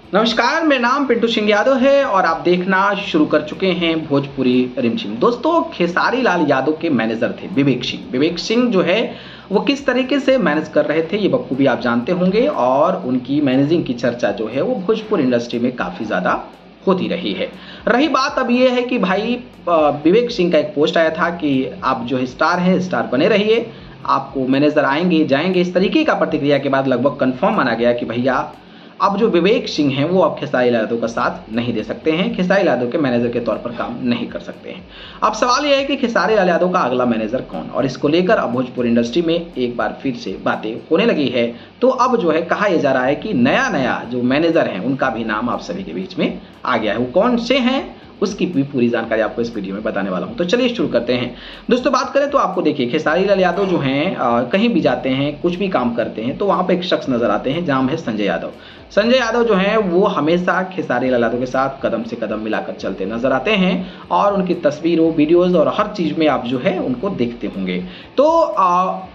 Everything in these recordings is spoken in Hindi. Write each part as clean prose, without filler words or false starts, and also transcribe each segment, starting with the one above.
नमस्कार, मेरा नाम पिंटू सिंह यादव है और आप देखना शुरू कर चुके हैं भोजपुरी रिमझिम। दोस्तों, खेसारी लाल यादव के मैनेजर थे विवेक सिंह। विवेक सिंह जो है वो किस तरीके से मैनेज कर रहे थे ये बखूबी आप जानते होंगे और उनकी मैनेजिंग की चर्चा जो है वो भोजपुरी इंडस्ट्री में काफ़ी ज़्यादा होती रही है। रही बात अब ये है कि भाई विवेक सिंह का एक पोस्ट आया था कि आप जो है स्टार हैं, स्टार बने रहिए, आपको मैनेजर आएंगे जाएंगे। इस तरीके का प्रतिक्रिया के बाद लगभग कंफर्म माना गया कि भैया अब जो विवेक सिंह हैं वो अब खेसारी लाल यादव का साथ नहीं दे सकते हैं, खेसारी लाल यादव के मैनेजर के तौर पर काम नहीं कर सकते हैं। अब सवाल यह है कि खेसारी लाल यादव का अगला मैनेजर कौन, और इसको लेकर अब भोजपुरी इंडस्ट्री में एक बार फिर से बातें होने लगी है। तो अब जो है कहा यह जा रहा है कि नया नया जो मैनेजर हैं उनका भी नाम आप सभी के बीच में आ गया है। वो कौन से हैं उसकी भी पूरी जानकारी आपको इस वीडियो में बताने वाला हूं। तो चलिए शुरू करते हैं। दोस्तों, बात करें तो आपको देखिए खेसारी लाल यादव जो हैं कहीं भी जाते हैं, कुछ भी काम करते हैं तो वहां पे एक शख्स नजर आते हैं, नाम है संजय यादव। संजय यादव जो हैं वो हमेशा खेसारी लाल यादव के साथ कदम से कदम मिलाकर चलते नजर आते हैं और उनकी तस्वीरों, वीडियोज और हर चीज में आप जो है उनको देखते होंगे। तो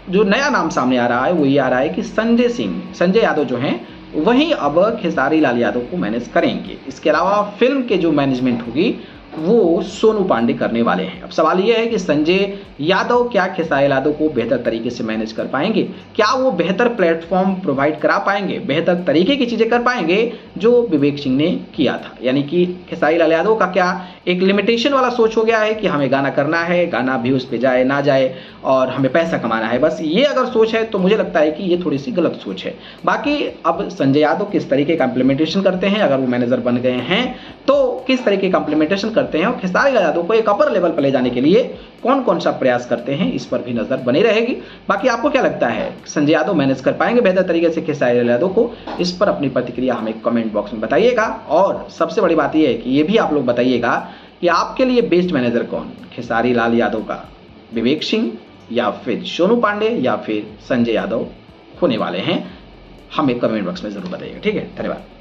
जो नया नाम सामने आ रहा है वो ये आ रहा है कि संजय यादव जो हैं वहीं अब खेसारी लाल यादव को मैनेज करेंगे। इसके अलावा फिल्म के जो मैनेजमेंट होगी वो सोनू पांडे करने वाले हैं। अब सवाल ये है कि संजय यादव क्या खेसारी यादव को बेहतर तरीके से मैनेज कर पाएंगे, क्या वो बेहतर प्लेटफॉर्म प्रोवाइड करा पाएंगे, बेहतर तरीके की चीज़ें कर पाएंगे जो विवेक सिंह ने किया था। यानी कि खेसारी लाल यादव का क्या एक लिमिटेशन वाला सोच हो गया है कि हमें गाना करना है, गाना व्यूज पे जाए ना जाए और हमें पैसा कमाना है, बस ये अगर सोच है तो मुझे लगता है कि ये थोड़ी सी गलत सोच है। बाकी अब संजय यादव किस तरीके का इम्प्लीमेंटेशन करते हैं, अगर वो मैनेजर बन गए हैं तो किस तरीके का इम्प्लीमेंटेशन करते हैं और खेसारी लाल यादव को एक अपर लेवल पर ले जाने के लिए कौन कौन सा प्रयास करते हैं, इस पर भी नजर बनी रहेगी। बाकी आपको क्या लगता है, संजय यादव मैनेज कर पाएंगे बेहतर तरीके से खेसारी लाल यादव को? इस पर अपनी प्रतिक्रिया हमें कमेंट बॉक्स में बताइएगा। और सबसे बड़ी बात यह है कि ये भी आप लोग बताइएगा कि आपके लिए बेस्ट मैनेजर कौन, खेसारी लाल यादव का विवेक सिंह या फिर सोनू पांडे या फिर संजय यादव होने वाले हैं। हमें कमेंट बॉक्स में जरूर बताइएगा। ठीक है, धन्यवाद।